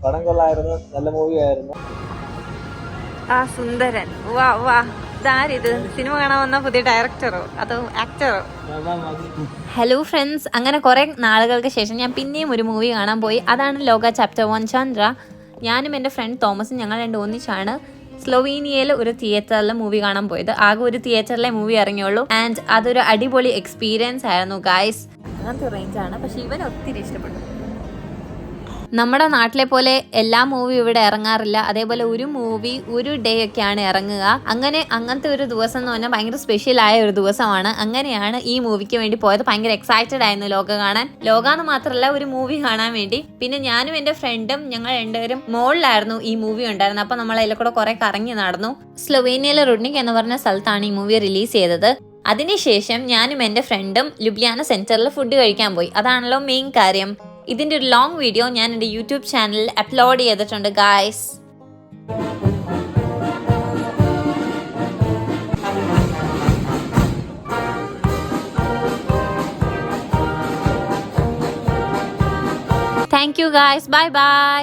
പടം കൊള്ളായിരുന്നു, നല്ല മൂവി ആയിരുന്നു. ആ സുന്ദരൻ, വാ വാ, ഇതാരിത്? സിനിമ കാണാൻ വന്ന പുതിയ ഡയറക്ടറോ അതോ ആക്ടറോ? ഹലോ ഫ്രണ്ട്സ്, അങ്ങനെ കുറെ നാളുകൾക്ക് ശേഷം ഞാൻ പിന്നെയും ഒരു മൂവി കാണാൻ പോയി. അതാണ് ലോക ചാപ്റ്റർ 1 ചന്ദ്ര. ഞാനും എൻ്റെ ഫ്രണ്ട് തോമസും ഞങ്ങൾ രണ്ടും ഒന്നിച്ചാണ് സ്ലൊവീനിയയിൽ ഒരു തിയേറ്ററിലെ മൂവി കാണാൻ പോയത്. ആകെ ഒരു തിയേറ്ററിലെ മൂവി ഇറങ്ങിയുള്ളൂ. ആൻഡ് അതൊരു അടിപൊളി എക്സ്പീരിയൻസ് ആയിരുന്നു ഗായ്സ്. അങ്ങനത്തെ റേഞ്ചാണ്, പക്ഷെ ഇവൻ ഒത്തിരി ഇഷ്ടപ്പെട്ടു. നമ്മുടെ നാട്ടിലെ പോലെ എല്ലാ മൂവി ഇവിടെ ഇറങ്ങാറില്ല. അതേപോലെ ഒരു മൂവി ഒരു ഡേ ഒക്കെയാണ് ഇറങ്ങുക. അങ്ങനത്തെ ഒരു ദിവസം എന്ന് പറഞ്ഞാൽ ഭയങ്കര സ്പെഷ്യൽ ആയ ഒരു ദിവസമാണ്. അങ്ങനെയാണ് ഈ മൂവിക്ക് വേണ്ടി പോയത്. ഭയങ്കര എക്സൈറ്റഡ് ആയിരുന്നു ലോക കാണാൻ. ലോകാന്ന് മാത്രമല്ല, ഒരു മൂവി കാണാൻ വേണ്ടി. പിന്നെ ഞാനും എൻ്റെ ഫ്രണ്ടും ഞങ്ങൾ രണ്ടുപേരും മോളിലായിരുന്നു ഈ മൂവി ഉണ്ടായിരുന്നത്. അപ്പൊ നമ്മൾ അതിൽ കൂടെ കുറെ കറങ്ങി നടന്നു. സ്ലൊവേനിയയിലെ റുഡ്നിക് എന്ന് പറഞ്ഞ സ്ഥലത്താണ് ഈ മൂവി റിലീസ് ചെയ്തത്. അതിനുശേഷം ഞാനും എൻ്റെ ഫ്രണ്ടും ലുബ്ലിയാന സെന്ററിൽ ഫുഡ് കഴിക്കാൻ പോയി. അതാണല്ലോ മെയിൻ കാര്യം. ഇതിന്റെ ഒരു ലോങ് വീഡിയോ ഞാൻ എൻ്റെ യൂട്യൂബ് ചാനലിൽ അപ്ലോഡ് ചെയ്തിട്ടുണ്ട് guys. Thank you guys, bye bye.